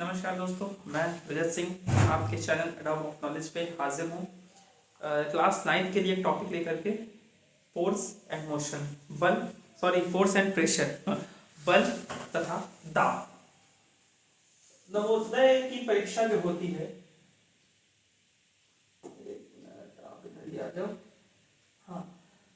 नमस्कार दोस्तों, मैं रजत सिंह आपके चैनल एडॉब ऑफ नॉलेज पे हाजिर हूँ। क्लास 9 के लिए एक टॉपिक लेकर के force and motion, force and pressure, बल तथा दाब। नवोदय की परीक्षा जो होती है, एक मिनट आप इधर ही आ जाओ। हाँ,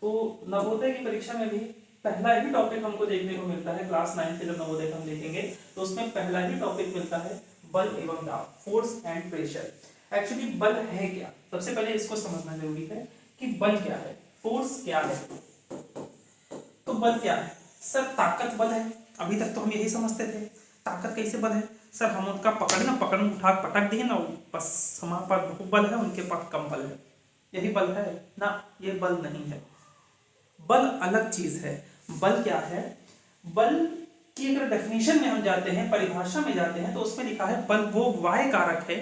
तो नवोदय की परीक्षा में भी पहला ही टॉपिक हमको देखने को मिलता है। क्लास 9 से जब नवोदय हम देखेंगे तो उसमें पहला ही टॉपिक मिलता है बल एवं दाब, फोर्स एंड प्रेशर। एक्चुअली बल है क्या, सबसे पहले इसको समझना जरूरी है कि बल क्या है, फोर्स क्या है। तो बल क्या है सर? ताकत बल है। अभी तक तो हम यही समझते थे। ताकत कैसे बल है सर? हम उनका पकड़ उठा पटक दिए ना, बस हमारे पास बहुत बल है, उनके पास कम बल है, यही बल है ना? ये बल नहीं है। बल अलग चीज है। बल क्या है? बल की अगर डेफिनेशन में हम जाते हैं, परिभाषा में जाते हैं, तो उसमें लिखा है बल वो वाह्य कारक है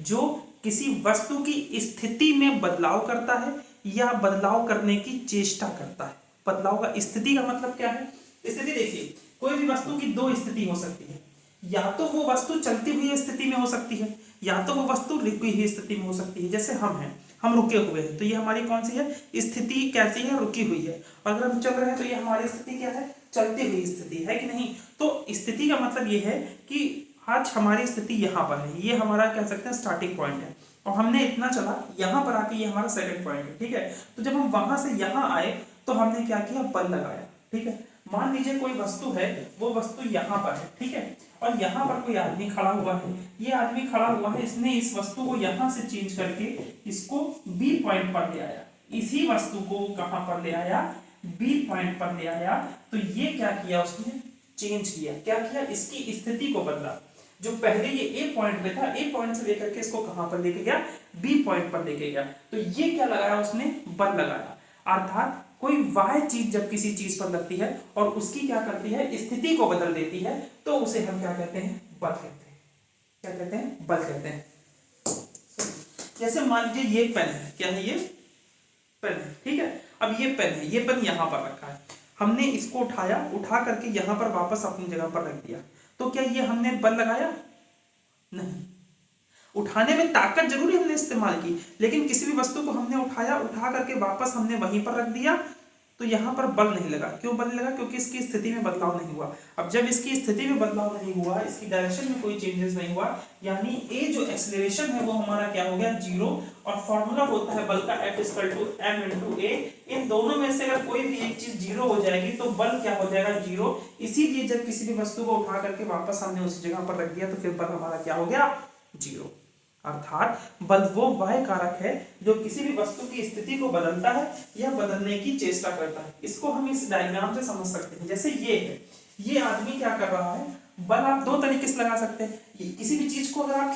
जो किसी वस्तु की स्थिति में बदलाव करता है या बदलाव करने की चेष्टा करता है। बदलाव का स्थिति का मतलब क्या है? स्थिति देखिए, कोई भी वस्तु की दो स्थिति हो सकती है। या तो वो वस्तु चलती हुई स्थिति में हो सकती है, या तो वो वस्तु रुकी हुई स्थिति में हो सकती है। जैसे हम हैं, हम रुके हुए हैं, तो ये हमारी कौन सी है स्थिति? कैसी है? रुकी हुई है। और अगर हम चल रहे हैं तो ये हमारी स्थिति क्या है? चलती हुई स्थिति है कि नहीं? तो स्थिति का मतलब ये है कि आज हमारी स्थिति यहाँ पर है, ये हमारा कह सकते हैं स्टार्टिंग पॉइंट है, और हमने इतना चला, यहाँ पर आके ये हमारा सेकंड पॉइंट है। ठीक है, तो जब हम वहां से यहाँ आए तो हमने क्या किया? बल लगाया। ठीक है, मान लीजिए कोई वस्तु है, वो वस्तु यहाँ पर है, ठीक है, और यहाँ पर कोई आदमी खड़ा हुआ है। ये आदमी खड़ा हुआ है, इसने इस वस्तु को यहाँ से चेंज करके इसको बी पॉइंट पर ले आया। इसी वस्तु को कहां पर ले आया? बी पॉइंट पर ले आया। तो ये क्या किया उसने? चेंज किया। क्या किया? इसकी स्थिति को बदला। जो पहले ये ए पॉइंट पे था, ए पॉइंट से लेकर के इसको कहां पर लेके गया? बी पॉइंट पर लेके गया। तो ये क्या लगाया उसने? बल लगाया। अर्थात कोई वाह्य चीज जब किसी चीज पर लगती है और उसकी क्या करती है? स्थिति को बदल देती है, तो उसे हम क्या कहते हैं? बल कहते हैं। क्या कहते हैं? बल कहते हैं। जैसे मान लीजिए ये पेन है, क्या है? ये पेन है, ठीक है। अब ये पेन है, ये पेन यहां पर रखा है, हमने इसको उठाया, उठा करके यहां पर वापस अपनी जगह पर रख दिया। तो क्या ये हमने बल लगाया? नहीं। उठाने में ताकत जरूरी हमने इस्तेमाल की, लेकिन किसी भी वस्तु को हमने उठाया, उठा करके वापस हमने वहीं पर रख दिया, तो यहां पर बल नहीं लगा। क्यों बल नहीं लगा? क्योंकि इसकी स्थिति में बदलाव नहीं हुआ। अब जब इसकी स्थिति में बदलाव नहीं हुआ, इसकी डायरेक्शन में कोई चेंजेस नहीं हुआ, यानी ए जो एक्सेलरेशन है वो हमारा क्या हो गया? जीरो। और फॉर्मूला होता है बल का F=m×a। इन दोनों में से अगर कोई भी एक चीज जीरो हो जाएगी तो बल क्या हो जाएगा? जीरो। इसीलिए जब किसी भी वस्तु को उठा करके वापस हमने उसी जगह पर रख दिया तो फिर बल हमारा क्या हो गया? जीरो। अर्थात बल वो वाह्य कारक है जो किसी भी वस्तु की स्थिति को बदलता है या बदलने की चेष्टा करता है। इसको हम इस डायग्राम से समझ सकते हैं। जैसे ये है, ये आदमी क्या कर रहा है? बल आप दो तरीके से लगा सकते हैं। किसी भी चीज को अगर आप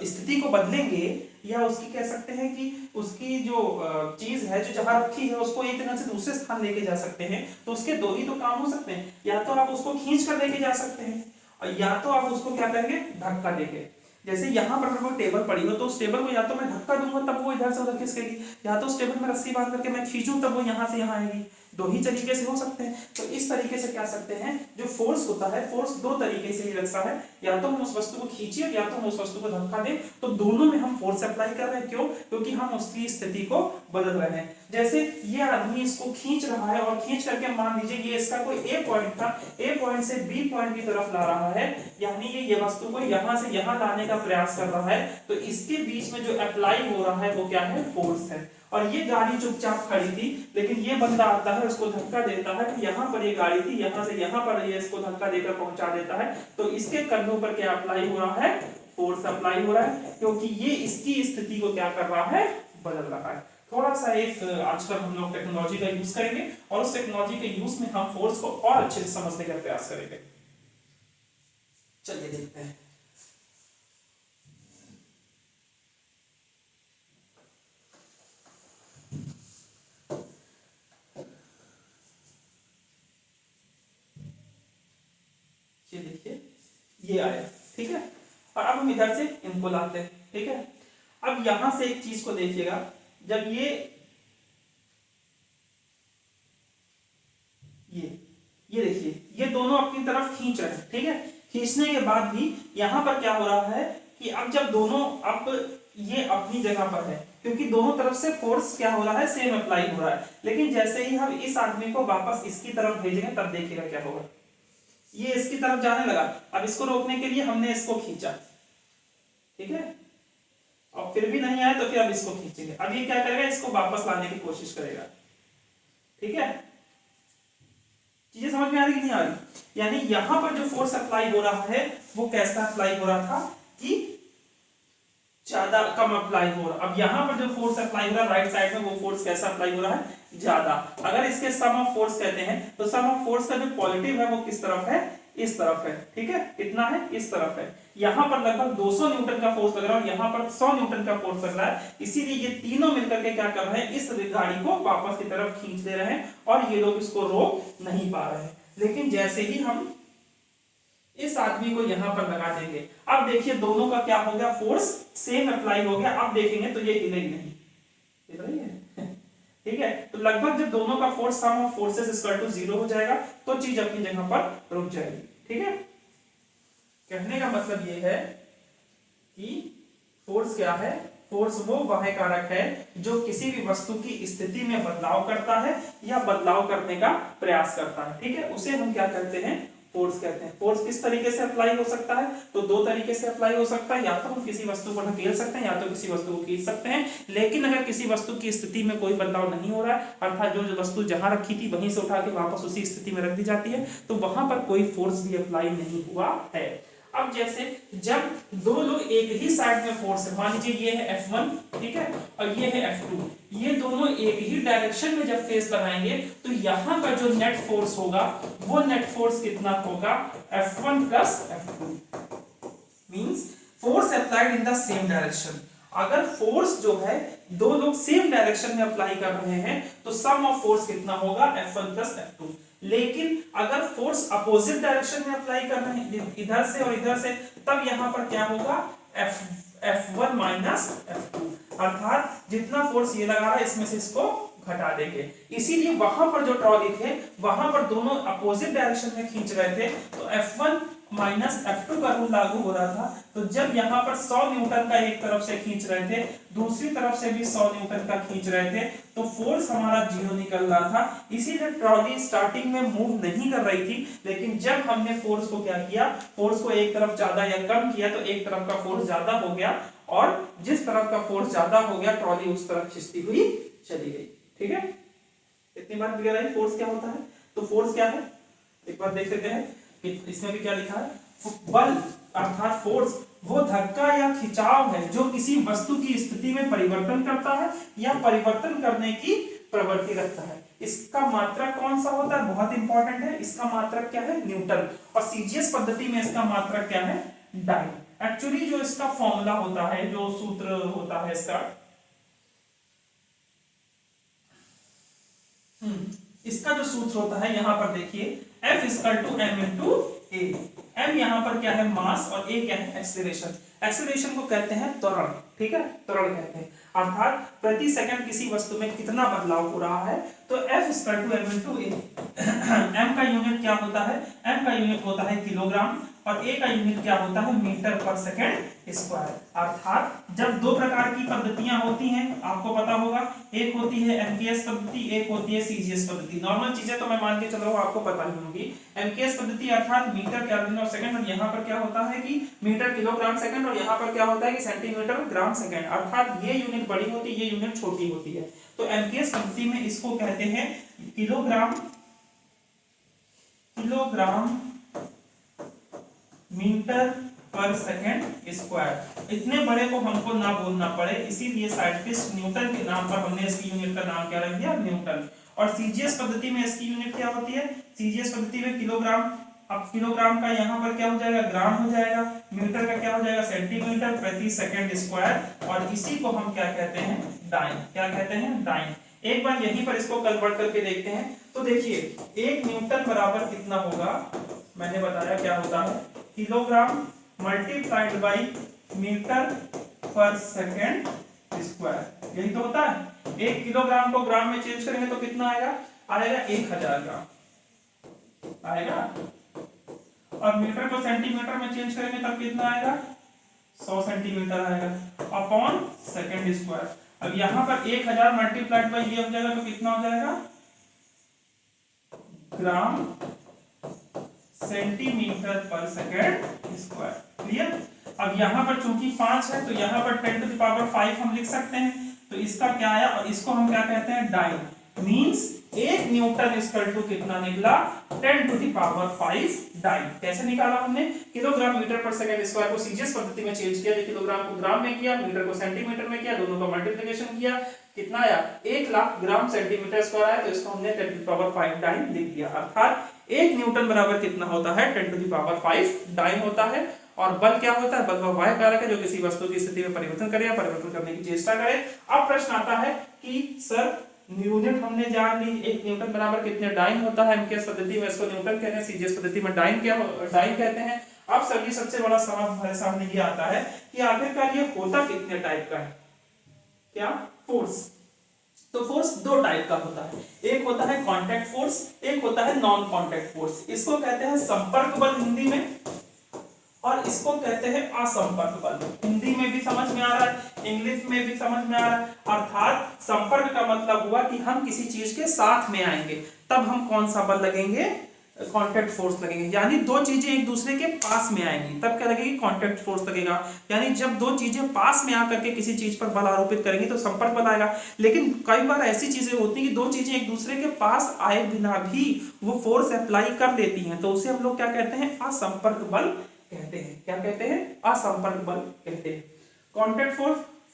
स्थिति को बदलेंगे, या उसकी कह सकते हैं कि उसकी जो चीज है जो जहां रखी है उसको एक तरह से दूसरे स्थान लेके जा सकते हैं, तो उसके दो ही तो काम हो सकते हैं। या तो आप उसको खींच कर लेके जा सकते हैं, और या तो आप उसको क्या करेंगे? धक्का देंगे। जैसे यहाँ पर अगर कोई टेबल पड़ी हो तो उस टेबल को या तो मैं धक्का दूंगा तब वो इधर से उधर खिसकेगी, या तो उस टेबल में रस्सी बांध करके मैं खींचूं तब वो यहाँ से यहाँ आएगी। दो ही तरीके से हो सकते हैं। तो इस तरीके से क्या सकते हैं, जो फोर्स होता है, फोर्स दो तरीके से ही लगता है। या तो हम उस वस्तु को खींचिए, या तो हम उस वस्तु को धक्का दें। तो दोनों में हम फोर्स अप्लाई कर रहे हैं। क्यों? क्योंकि हम उसकी स्थिति को बदल रहे हैं। जैसे ये आदमी इसको खींच रहा है, और खींच करके मान लीजिए ये इसका कोई ए पॉइंट था, ए पॉइंट से बी पॉइंट की तरफ ला रहा है, यानी ये वस्तु को यहां से यहां लाने का प्रयास कर रहा है। तो इसके बीच में जो अप्लाई हो रहा है वो क्या है? फोर्स है। और ये गाड़ी चुपचाप खड़ी थी, लेकिन ये बंदा आता है, उसको धक्का देता है कि यहाँ पर ये गाड़ी थी, यहाँ से यहाँ पर ये इसको धक्का देकर पहुंचा देता है। तो इसके कंधों पर क्या अप्लाई हो रहा है? फोर्स अप्लाई हो रहा है, क्योंकि ये इसकी स्थिति को क्या कर रहा है? बदल रहा है। थोड़ा सा एक आजकल हम लोग टेक्नोलॉजी का यूज करेंगे, और उस टेक्नोलॉजी के यूज में हम फोर्स को और अच्छे से समझने का प्रयास करेंगे। चलिए देखते हैं। ये देखिए, ये आया, ठीक है। और अब हम इधर से इनको लाते हैं, ठीक है। अब यहां से एक चीज को देखिएगा, जब ये देखिए, ये दोनों अपनी तरफ खींच रहे हैं, ठीक है। खींचने के बाद भी यहाँ पर क्या हो रहा है कि अब जब दोनों, अब ये अपनी जगह पर है क्योंकि दोनों तरफ से फोर्स क्या हो रहा है, सेम अप्लाई हो रहा है। लेकिन जैसे ही हम इस आदमी को वापस इसकी तरफ भेजेंगे तब देखिएगा क्या होगा, ये इसकी तरफ जाने लगा। अब इसको रोकने के लिए हमने इसको खींचा, ठीक है, और फिर भी नहीं आया तो फिर अब इसको खींचेंगे। अब ये क्या करेगा, इसको वापस लाने की कोशिश करेगा, ठीक है। चीजें समझ में आ रही कि नहीं आ रही? यानी यहां पर जो फोर्स अप्लाई हो रहा है वो कैसा अप्लाई हो रहा था कि ज्यादा कम अप्लाई हो रहा। अब यहाँ पर जो फोर्स अप्लाई हो रहा है राइट साइड में, वो फोर्स कैसा अप्लाई हो रहा है, ज्यादा। अगर इसके सम ऑफ फोर्स कहते हैं तो सम ऑफ फोर्स का जो पॉजिटिव है वो किस तरफ है, इस तरफ है, ठीक है। कितना है, इस तरफ है। यहाँ पर लगभग 200 न्यूटन का फोर्स लग रहा है और यहाँ पर 100 न्यूटन का फोर्स लग रहा है। इसीलिए ये तीनों मिलकर के क्या कर रहे हैं, इस गाड़ी को वापस की तरफ खींच दे रहे हैं और ये लोग इसको रोक नहीं पा रहे हैं। लेकिन जैसे ही हम इस आदमी को यहां पर लगा देंगे, अब देखिए दोनों का क्या हो गया, फोर्स सेम अप्लाई हो गया। अब देखेंगे तो ये हिलेगी नहीं, हिल रही है ठीक है। तो लगभग जब दोनों का force sum of forces equal to 0 हो जाएगा तो चीज अपनी जगह पर रुक जाएगी, ठीक है। कहने का मतलब ये है कि फोर्स क्या है, फोर्स वो वह कारक है जो किसी भी वस्तु की स्थिति में बदलाव करता है या बदलाव करने का प्रयास करता है, ठीक है। उसे हम क्या कहते हैं, फोर्स कहते हैं। फोर्स किस तरीके से अप्लाई हो सकता है, तो दो तरीके से अप्लाई हो सकता है, या तो हम किसी वस्तु को ढकेल सकते हैं या तो किसी वस्तु को खींच सकते हैं। लेकिन अगर किसी वस्तु की स्थिति में कोई बदलाव नहीं हो रहा है, अर्थात जो वस्तु जहां रखी थी वहीं से उठा के वापस उसी स्थिति में रख दी जाती है, तो वहां पर कोई फोर्स भी अप्लाई नहीं हुआ है। अब जैसे जब दो लोग एक ही साइड में फोर्स है, मान लीजिए ये है F1, ठीक है, और ये है F2, ये दोनों एक ही डायरेक्शन में जब फेस बनाएंगे तो यहां का जो नेट फोर्स होगा वो नेट फोर्स कितना होगा, F1 plus F2, means force applied in the same direction. अगर फोर्स जो है दो लोग सेम डायरेक्शन में अप्लाई कर रहे हैं तो सम ऑफ फोर्स कितना होगा, F1 प्लस F2। लेकिन अगर फोर्स अपोजिट डायरेक्शन में अप्लाई कर रहे हैं, इधर से और इधर से, तब यहां पर क्या होगा, F1 माइनस F2, अर्थात जितना फोर्स ये लगा रहा है इसमें से इसको घटा देंगे। इसीलिए वहां पर जो ट्रॉली थे वहां पर दोनों अपोजिट डायरेक्शन में खींच रहे थे तो F1 माइनस F2 का रूल लागू हो रहा था। तो जब यहाँ पर 100 न्यूटन का एक तरफ से खींच रहे थे, दूसरी तरफ से भी 100 न्यूटन का खींच रहे थे, तो फोर्स हमारा 0 निकल रहा था। इसीलिए ट्रॉली स्टार्टिंग में मूव नहीं कर रही थी, लेकिन जब हमने फोर्स को क्या किया, फोर्स को एक तरफ ज्यादा या कम किया तो एक तरफ का फोर्स ज्यादा हो गया, और जिस तरफ का फोर्स ज्यादा हो गया ट्रॉली उस तरफ खिंचती हुई चली गई, ठीक है। इतनी बात क्लियर है फोर्स क्या होता है। तो फोर्स क्या है, एक बार देख लेते हैं। इसमें भी क्या लिखा है, बल अर्थात फोर्स वो धक्का या खिंचाव है जो किसी वस्तु की स्थिति में परिवर्तन करता है या परिवर्तन करने की प्रवृत्ति रखता है। इसका मात्रक कौन सा होता है, बहुत इंपॉर्टेंट है, इसका मात्रक क्या है, न्यूटन। और सीजीएस पद्धति में इसका मात्रक क्या है, डाइन। एक्चुअली जो इसका फॉर्मूला होता है, जो सूत्र होता है इसका जो सूत्र होता है, यहां पर देखिए F equal to m into a. m यहां पर क्या है, मास, और a क्या है, एक्सेलरेशन। एक्सेलरेशन को कहते हैं त्वरण, ठीक है, त्वरण कहते हैं, अर्थात प्रति सेकंड किसी वस्तु में कितना बदलाव हो रहा है। तो F equal to m into a. m का यूनिट क्या होता है, m का यूनिट होता है किलोग्राम, और a का यूनिट क्या होता है, मीटर पर सेकंड स्क्वायर। अर्थात जब दो प्रकार की पद्धतियां होती हैं, आपको पता होगा, एक होती है एमकेएस पद्धति, एक होती है सीजीएस पद्धति। नॉर्मल चीजें तो मैं मान के चल रहा हूं आपको पता ही होगी। एमकेएस पद्धति अर्थात मीटर केल्विन और सेकंड, और यहाँ पर क्या होता है कि मीटर किलोग्राम सेकंड, और यहाँ पर क्या होता है कि सेंटीमीटर ग्राम सेकंड, अर्थात ये यूनिट बड़ी होती है, ये यूनिट छोटी होती है। तो एमकेएस पद्धति में इसको कहते हैं किलोग्राम मीटर पर सेकंड स्क्वायर। इतने बड़े को हमको ना बोलना पड़े, इसीलिए साइंटिस्ट न्यूटन के नाम पर हमने इसकी यूनिट का नाम क्या रख दिया, न्यूटन। और सीजीएस पद्धति में इसकी यूनिट क्या होती है, सीजीएस पद्धति में किलोग्राम। अब किलोग्राम का यहाँ पर क्या हो जाएगा, ग्राम हो जाएगा, मीटर का क्या हो जाएगा, सेंटीमीटर प्रति सेकंड स्क्वायर, और इसी को हम क्या कहते हैं, डाइन। क्या कहते हैं, डाइन। एक बार यहीं पर इसको कन्वर्ट करके देखते हैं। तो देखिए 1 न्यूटन बराबर कितना होगा, मैंने बताया क्या होता है, किलोग्राम मल्टीप्लाइड बाई मीटर पर सेकंड स्क्वायर, यही तो होता है। 1 किलोग्राम को ग्राम में चेंज करेंगे तो कितना आएगा, 1000 ग्राम आएगा। और मीटर को सेंटीमीटर में चेंज करेंगे तब कितना आएगा, 100 सेंटीमीटर आएगा अपॉन सेकंड स्क्वायर। अब यहाँ पर 1000 मल्टीप्लाइड बाई ये हो जाएगा तो कितना हो जाएगा, ग्राम सेंटीमीटर पर सेकंड स्क्वायर। क्लियर। अब यहाँ पर चूंकि 5 है तो यहाँ पर 10 टू द पावर 5 हम लिख सकते हैं। तो इसका क्या आया, और इसको हम क्या कहते हैं, dyne. Means 1 newton equal to कितना निकला, 10 टू द पावर 5 डाइन। कैसे निकाला हमने, किलोग्राम मीटर पर सेकंड स्क्वायर को सीजीएस पद्धति में चेंज किया, किलोग्राम को ग्राम में किया, मीटर को सेंटीमीटर में किया, दोनों का मल्टीप्लिकेशन किया, कितना आया 1 लाख ग्राम सेंटीमीटर स्क्वायर आया। तो इसको हमने 10 टू द पावर 5 डाइन लिख दिया। अर्थात 1 न्यूटन बराबर कितना होता है, 10 टू द पावर 5 डाइन होता है। और बल क्या होता है, बल वह वाह्य कारक है जो किसी वस्तु की स्थिति में परिवर्तन करे या परिवर्तन करने की चेष्टा करे। अब प्रश्न आता है कि सर यूनिट हमने जान ली, 1 न्यूटन बराबर कितने डाइन होता है। एमकेएस पद्धति में इसको न्यूटन कहते हैं, सीजीएस पद्धति में डाइन कहते हैं। अब सभी सबसे बड़ा सवाल हमारे सामने ये आता है कि आखिरकार ये होता कितने टाइप का है, क्या, फोर्स। तो फोर्स 2 टाइप का होता है, एक होता है कांटेक्ट फोर्स, एक होता है नॉन कांटेक्ट फोर्स। इसको कहते हैं संपर्क बल हिंदी में, और इसको कहते हैं असंपर्क बल। हिंदी में भी समझ में आ रहा है, इंग्लिश में भी समझ में आ रहा है। अर्थात संपर्क का मतलब हुआ कि हम किसी चीज के साथ में आएंगे, तब हम कौन सा बल लगेंगे, कांटेक्ट फोर्स लगेंगे। यानी 2 चीजें एक दूसरे के पास में आएंगी तब क्या लगेगी, कांटेक्ट फोर्स लगेगा। यानी जब 2 चीजें पास में आकर के किसी चीज पर बल आरोपित करेंगी तो संपर्क बल आएगा। लेकिन कई बार ऐसी चीजें होती हैं कि 2 चीजें एक दूसरे के पास आए बिना भी वो फोर्स अप्लाई कर देती हैं, तो उसे हम लोग क्या कहते हैं, असंपर्क बल कहते हैं। क्या कहते हैं, असंपर्क बल कहते हैं। Contact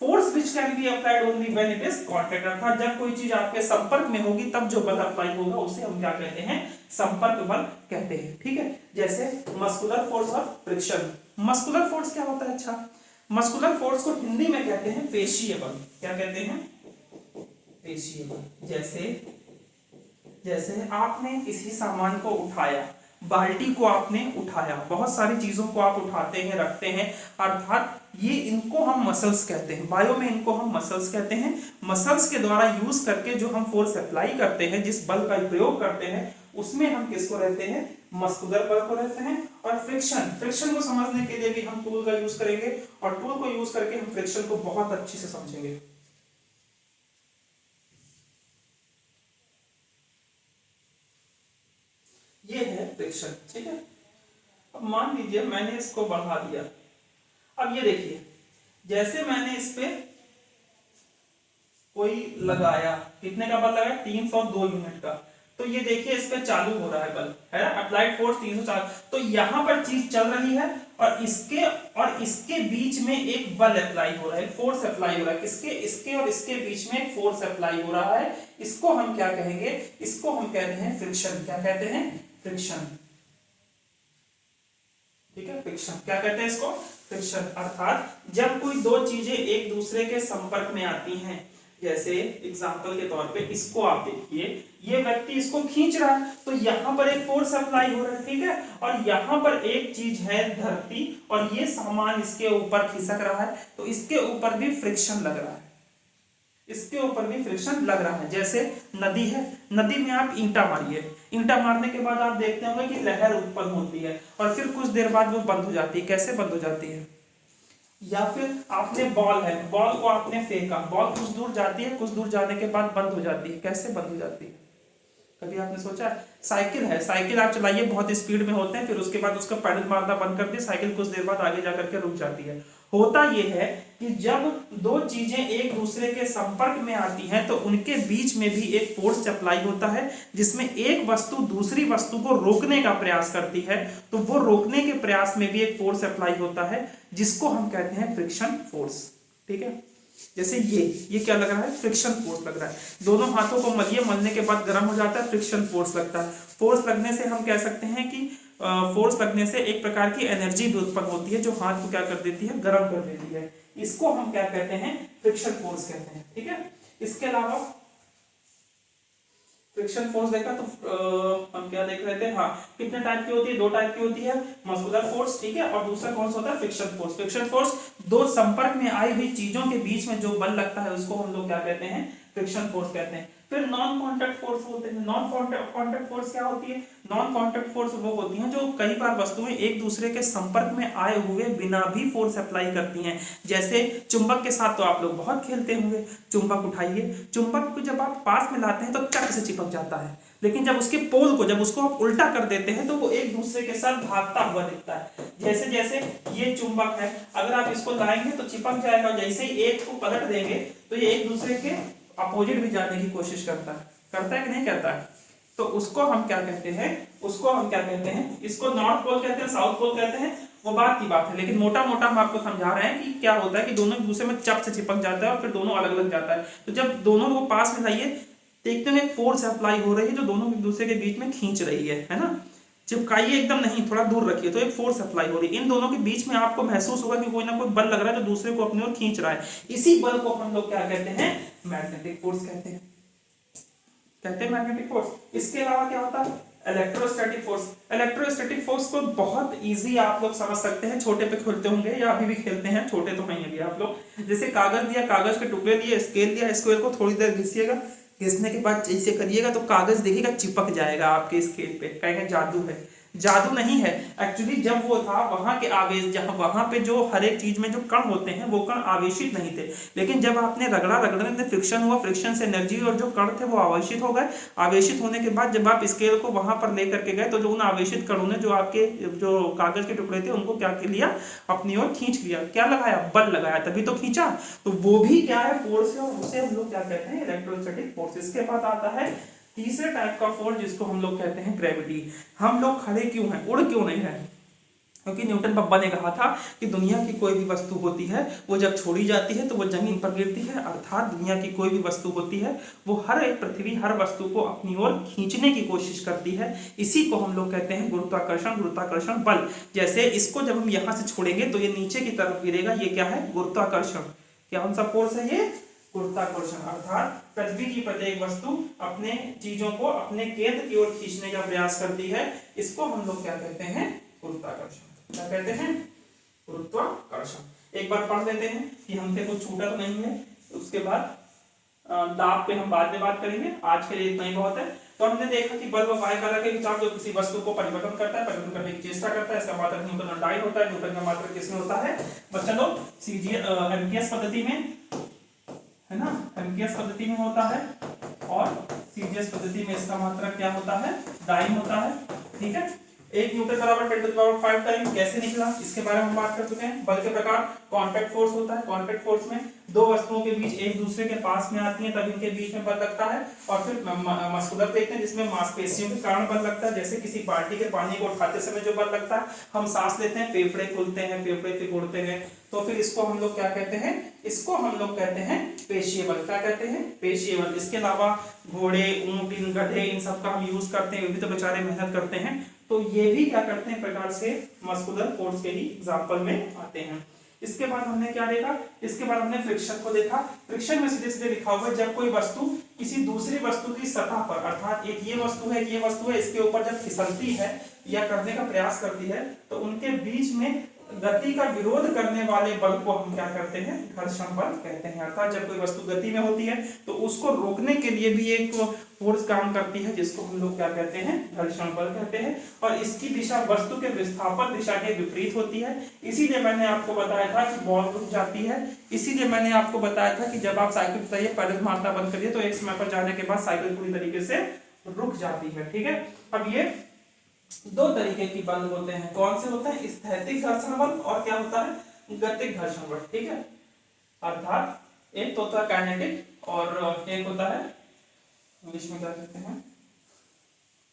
force which can be applied only when it is contact. अर्थात जब कोई चीज आपके संपर्क में होगी तब जो बल अप्लाई होगा उसे हम क्या कहते हैं, संपर्क बल कहते हैं। ठीक है, जैसे मस्कुलर फोर्स और फ्रिक्शन। मस्कुलर फोर्स क्या होता है, अच्छा, मस्कुलर फोर्स को हिंदी में कहते हैं पेशीय बल। क्या कहते हैं, पेशीय बल। जैसे आपने किसी सामान को उठाया, बाल्टी को आपने उठाया, बहुत सारी चीजों को आप उठाते हैं, रखते हैं, अर्थात ये इनको हम मसल्स कहते हैं। बायो में इनको हम मसल्स कहते हैं। मसल्स के द्वारा यूज करके जो हम फोर्स अप्लाई करते हैं, जिस बल का प्रयोग करते हैं, उसमें हम किसको रहते हैं, मस्कुलर बल को रहते हैं। और फ्रिक्शन को समझने के लिए भी हम टूल का यूज करेंगे, और टूल को यूज करके हम फ्रिक्शन को बहुत अच्छी से समझेंगे। ये है फ्रिक्शन। ठीक है, अब मान लीजिए मैंने इसको बढ़ा दिया। अब ये देखिए, जैसे मैंने इस पे कोई लगाया, कितने का बल लगाया, 302 यूनिट का, तो ये देखिए इस पे चालू हो रहा है बल, है ना, अप्लाइड फोर्स 304। तो यहां पर चीज चल रही है और इसके बीच में एक बल अप्लाई हो रहा है, फोर्स अप्लाई हो रहा है। इसके और इसके बीच में एक फोर्स अप्लाई हो रहा है। इसको हम क्या कहेंगे, इसको हम कहते हैं फ्रिक्शन। क्या कहते हैं, फ्रिक्शन। ठीक है, फ्रिक्शन क्या कहते हैं इसको, फ्रिक्शन। अर्थात जब कोई 2 चीजें एक दूसरे के संपर्क में आती हैं, जैसे एग्जांपल के तौर पे इसको आप देखिए, ये व्यक्ति इसको खींच रहा है तो यहां पर एक फोर्स अप्लाई हो रहा है, ठीक है, और यहां पर एक चीज है धरती, और ये सामान इसके ऊपर खिसक रहा है, तो इसके ऊपर भी फ्रिक्शन लग रहा है, इसके ऊपर भी फ्रिक्शन लग रहा है। जैसे नदी है, नदी में आप ईंटा मारिए, ईंटा मारने के बाद आप देखते होंगे कि लहर उत्पन्न होती है और फिर कुछ देर बाद वो बंद हो जाती है। कैसे बंद हो जाती है, या फिर आपने बॉल है, बॉल को आपने फेंका, बॉल कुछ दूर जाती है, कुछ दूर जाने के बाद बंद हो जाती है। कैसे बंद हो जाती है, कभी आपने सोचा? साइकिल है, साइकिल आप चलाइए, बहुत स्पीड में होते हैं, फिर उसके बाद उसका पैडल मारना बंद कर दिए, साइकिल कुछ देर बाद आगे जाकर के रुक जाती है। होता यह है कि जब 2 चीजें एक दूसरे के संपर्क में आती हैं तो उनके बीच में भी एक फोर्स अप्लाई होता है, जिसमें एक वस्तु दूसरी वस्तु को रोकने का प्रयास करती है, तो वो रोकने के प्रयास में भी एक फोर्स अप्लाई होता है, जिसको हम कहते हैं फ्रिक्शन फोर्स। ठीक है, जैसे ये क्या लग रहा है, फ्रिक्शन फोर्स लग रहा है। दोनों हाथों को मलिए, मलने के बाद गर्म हो जाता है, फ्रिक्शन फोर्स लगता है। फोर्स लगने से हम कह सकते हैं कि फोर्स लगने से एक प्रकार की एनर्जी भी उत्पन्न होती है जो हाथ को क्या कर देती है, गर्म कर देती है। इसको हम क्या कहते हैं, फ्रिक्शन फोर्स कहते हैं। ठीक है, इसके अलावा फ्रिक्शन फोर्स देखा तो हम क्या देख रहे थे, हाँ, कितने टाइप की होती है, 2 टाइप की होती है, मस्कुलर फोर्स, ठीक है, और दूसरा कौन सा होता है, फ्रिक्शन फोर्स। फ्रिक्शन फोर्स 2 संपर्क में आई हुई चीजों के बीच में जो बल लगता है उसको हम लोग क्या कहते हैं, फ्रिक्शन फोर्स कहते हैं। फिर नॉन कांटेक्ट फोर्स होते हैं। नॉन कांटेक्ट फोर्स क्या होती है? नॉन कांटेक्ट फोर्स वो होती हैं जो कई बार वस्तुएं एक दूसरे के संपर्क में आए हुए बिना भी फोर्स अप्लाई करती हैं। जैसे चुंबक के साथ तो आप लोग बहुत खेलते होंगे। चुंबक उठाइए, चुंबक को जब आप पास में लाते हैं तो चक से चिपक जाता है, लेकिन जब उसके पोल को जब उसको आप उल्टा कर देते हैं तो वो एक दूसरे के साथ भागता हुआ दिखता है। जैसे जैसे ये चुंबक है, अगर आप इसको लाएंगे तो चिपक जाएगा, जैसे ही एक को पलट देंगे तो ये एक दूसरे के अपोजिट भी जाने की कोशिश करता है कि नहीं करता है? तो उसको हम क्या कहते हैं? उसको हम क्या कहते हैं? इसको नॉर्थ पोल कहते हैं, साउथ पोल कहते हैं, वो बात की बात है, लेकिन मोटा मोटा हम आपको समझा रहे हैं कि क्या होता है कि दोनों एक दूसरे में चप से चिपक जाता है और फिर दोनों अलग अलग जाता है। तो जब दोनों को पास में लाइए, देखते हैं एक फोर्स अप्लाई हो रही है जो दोनों एक दूसरे के बीच में खींच रही है ना। चिपकाइए एकदम नहीं, थोड़ा दूर रखिए, तो एक फोर्स अप्लाई हो रही है। इन दोनों के बीच में आपको महसूस होगा कि कोई ना कोई बल लग रहा है जो दूसरे को अपनी ओर खींच रहा है। इसी बल को हम लोग क्या कहते हैं? मैग्नेटिक फोर्स कहते हैं, मैग्नेटिक फोर्स। इसके अलावा क्या होता है? Electrostatic force. इलेक्ट्रोस्टैटिक फोर्स को बहुत इजी आप लोग समझ सकते हैं, छोटे पे खेलते होंगे या अभी भी खेलते हैं, छोटे तो नहीं अभी आप लोग। जैसे कागज दिया, कागज के टुकड़े दिए, स्केल दिया, स्केल को थोड़ी देर घिसिएगा, घिसने के बाद ऐसे करिएगा तो कागज देखिएगा चिपक जाएगा आपके स्केल पे। कहेंगे जादू है, जादू नहीं है। एक्चुअली जब वो था वहां के आवेश, जहां वहां पे जो हर एक चीज में जो कण होते हैं वो कण आवेशित नहीं थे, लेकिन जब आपने रगड़ने से फ्रिक्शन हुआ, फ्रिक्शन से एनर्जी और जो कण थे वो आवेशित हो गए। आवेशित होने के बाद जब आप स्केल को वहां पर लेकर के गए तो जो उन आवेशित कणों ने जो आपके जो कागज के टुकड़े थे उनको क्या किया? अपनी ओर खींच लिया। क्या लगाया? बल लगाया, तभी तो खींचा। तो वो भी क्या है? फोर्स है, और उसे हम लोग क्या कहते हैं? Electrostatic force. इसके बाद आता है तीसरे टाइप का फोर्स जिसको हम लोग कहते हैं ग्रेविटी। हम लोग खड़े क्यों हैं, उड़ क्यों नहीं रहे? क्योंकि न्यूटन बब्बा ने कहा था कि दुनिया की कोई भी वस्तु होती है वो जब छोड़ी जाती है तो वो जमीन पर गिरती है, अर्थात दुनिया की कोई भी वस्तु होती है वो हर एक पृथ्वी हर वस्तु को अपनी ओर खींचने की कोशिश करती है। इसी को हम लोग कहते हैं गुरुत्वाकर्षण, गुरुत्वाकर्षण बल। जैसे इसको जब हम यहाँ से छोड़ेंगे तो ये नीचे की तरफ गिरेगा, ये क्या है? गुरुत्वाकर्षण। क्या कौन सा फोर्स है ये? गुरुत्वाकर्षण। अर्थात पृथ्वी की प्रत्येक वस्तु अपने चीजों को अपने केंद्र की ओर खींचने का प्रयास करती है। इसको हम लोग क्या कहते हैं? गुरुत्वाकर्षण। क्या कहते हैं? गुरुत्वाकर्षण। एक बार पढ़ लेते हैं कि हमसे कुछ छूटा तो नहीं है, उसके बाद दाब पे हम बाद में बात करेंगे। आज के लिए इतना ही बहुत है। तो हमने देखा कि बल व वायुकला के विचार जो किसी वस्तु को परिवर्तन करता है, परिवर्तन करने की चेष्टा करता है, इसका मात्रक न्यूटन और डाई होता है। न्यूटन का मात्रक किसमें होता है बच्चा लोग? एमकेएस पद्धति में, है ना, एमकेएस पद्धति में होता है, और सीजीएस पद्धति में इसका मात्रक क्या होता है? डाई होता है। ठीक है, 1 न्यूटन बराबर 10⁵ टाइम। कैसे निकला इसके बारे में हम बात कर चुके हैं। बल के प्रकार कांटेक्ट फोर्स होता है। कांटेक्ट फोर्स में दो वस्तुओं के बीच एक दूसरे के पास में आती हैं तब इनके बीच में बल लगता है। और फिर मस्कुलर देखते हैं जिसमें मांसपेशियों के कारण बल लगता है। जैसे किसी बाल्टी के पानी को उठाते समय जो बल लगता है, हम सांस लेते हैं, फेफड़े खुलते हैं, फेफड़े सिकुड़ते हैं, तो फिर इसको हम लोग क्या कहते हैं? इसको हम लोग कहते हैं पेशीय बल। क्या कहते हैं? पेशीय बल। इसके अलावा घोड़े, ऊंट, इन गधे, इन सब का हम यूज करते हैं, वे भी तो बेचारे मेहनत करते हैं, तो ये भी क्या करते हैं? प्रकार से मस्कुलर फोर्स के ही एग्जांपल में आते हैं। इसके बाद हमने क्या देखा? इसके बाद हमने फ्रिक्शन को देखा। फ्रिक्शन में सीधे सीधे लिखा हुआ है जब कोई वस्तु किसी दूसरी वस्तु की सतह पर, अर्थात एक ये वस्तु है, ये वस्तु है, इसके ऊपर जब फिसलती है या करने का प्रयास करती है तो उनके बीच में गति का विरोध करने वाले बल को हम क्या करते हैं? घर्षण बल कहते हैं। अर्थात जब कोई वस्तु गति में होती है तो उसको रोकने के लिए भी एक फोर्स काम करती है जिसको हम लोग क्या कहते हैं? घर्षण बल कहते हैं। और इसकी दिशा वस्तु के विस्थापन दिशा के विपरीत होती है। इसीलिए मैंने आपको बताया था कि बॉल रुक जाती है। इसीलिए मैंने आपको बताया था कि जब आप साइकिल चलाइए, पैडल मारना बंद करिए तो एक समय पर जाने के बाद साइकिल पूरी तरीके से रुक जाती है। ठीक है, अब ये दो तरीके की बल होते हैं। कौन से होते हैं? स्थैतिक घर्षण बल और क्या होता है? गतिक घर्षण बल। ठीक है, अर्थात एक तो होता है काइनेटिक और एक होता है, इंग्लिश में क्या कहते हैं?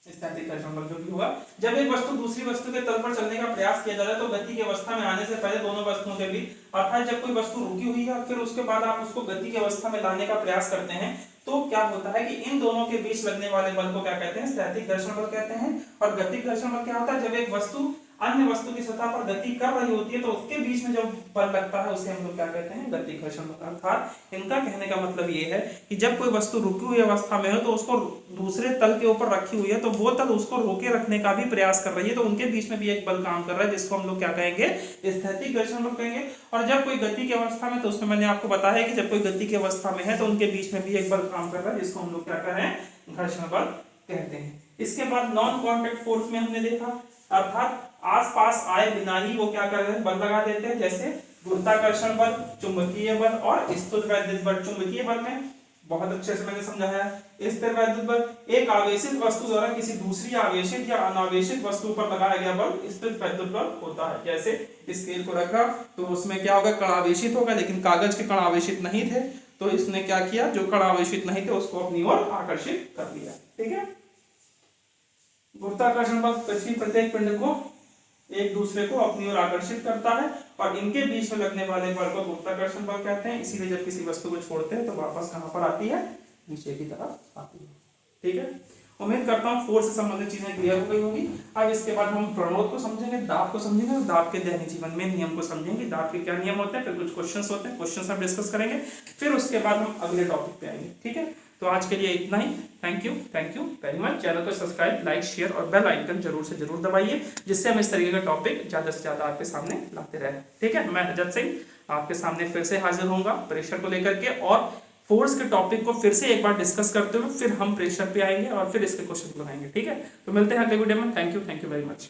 स्थैतिक घर्षण बल। जो भी हुआ, जब एक वस्तु दूसरी वस्तु के तल पर चलने का प्रयास किया जाता है तो गति की अवस्था में आने से पहले दोनों वस्तुओं के बीच, अर्थात जब कोई वस्तु रुकी हुई है फिर उसके बाद आप उसको गति की अवस्था में लाने का प्रयास करते हैं तो क्या होता है कि इन दोनों के बीच लगने वाले बल को क्या कहते हैं? स्थैतिक घर्षण बल कहते हैं। और गतिक घर्षण बल क्या होता है? जब एक वस्तु अन्य वस्तु की सतह पर गति कर रही होती है तो उसके बीच में जो बल लगता है उसे हम लोग क्या कहते हैं, गति घर्षण बल। अर्थात इनका कहने का मतलब ये है कि जब कोई वस्तु रुकी हुई अवस्था में हो तो उसको दूसरे तल के ऊपर रखी हुई है तो वो तल उसको रोके रखने का भी प्रयास कर रही है, तो उनके बीच में भी एक बल काम कर रहा है जिसको हम लोग क्या कहेंगे, स्थैतिक घर्षण बल कहेंगे। और जब कोई गति की अवस्था में, तो उसमें मैंने आपको बताया है कि जब कोई गति की अवस्था में है तो उनके बीच में भी एक बल काम कर रहा है जिसको हम लोग क्या कहें, घर्षण बल कहते हैं। इसके बाद नॉन कांटेक्ट फोर्स में हमने देखा, अर्थात आसपास आए बिना ही वो क्या कर रहे हैं, बल लगा देते हैं, जैसे गुरुत्वाकर्षण बल, चुंबकीय बल और स्थिरवैद्युत बल। चुंबकीय बल में बहुत अच्छे से मैंने समझाया है। स्थिरवैद्युत बल एक आवेशित वस्तु द्वारा किसी दूसरी आवेशित या अनावेशित वस्तु पर लगाया गया बल स्थिरवैद्युत बल होता है। जैसे स्केल को रखा तो उसमें क्या होगा, कण आवेशित होगा, लेकिन कागज के कण आवेशित नहीं थे तो इसने क्या किया, जो कण आवेशित नहीं थे उसको अपनी ओर आकर्षित कर लिया। ठीक है। गुरुत्वाकर्षण बल पृथ्वी प्रत्येक पिंड को एक दूसरे को अपनी ओर आकर्षित करता है और इनके बीच में लगने वाले बल को गुरुत्वाकर्षण बल कहते हैं। इसीलिए जब किसी वस्तु को छोड़ते हैं तो वापस कहां पर आती है, नीचे की तरफ आती है। ठीक है। उम्मीद करता हूँ फोर्स से संबंधित चीजें क्लियर हो गई होगी। अब इसके बाद हम प्रणोद को समझेंगे, दाब को समझेंगे और दाब के दैनिक जीवन में नियम को समझेंगे। दाब के क्या नियम होते हैं, फिर कुछ क्वेश्चंस होते हैं, क्वेश्चंस हम डिस्कस करेंगे, फिर उसके बाद हम अगले टॉपिक पे आएंगे। ठीक है। तो आज के लिए इतना ही। Thank you very much. Channel को सब्सक्राइब, लाइक, शेयर और बेल आइकन जरूर से जरूर दबाइए, जिससे हम इस तरीके का टॉपिक ज्यादा से ज्यादा आपके सामने लाते रहे। ठीक है। मैं रजत सिंह आपके सामने फिर से हाजिर होऊंगा प्रेशर को लेकर के, और फोर्स के टॉपिक को फिर से एक बार डिस्कस करते हुए फिर हम प्रेशर पे आएंगे और फिर इसके क्वेश्चन लगाएंगे। ठीक है। तो मिलते हैं अगले वीडियो में। Thank you very much.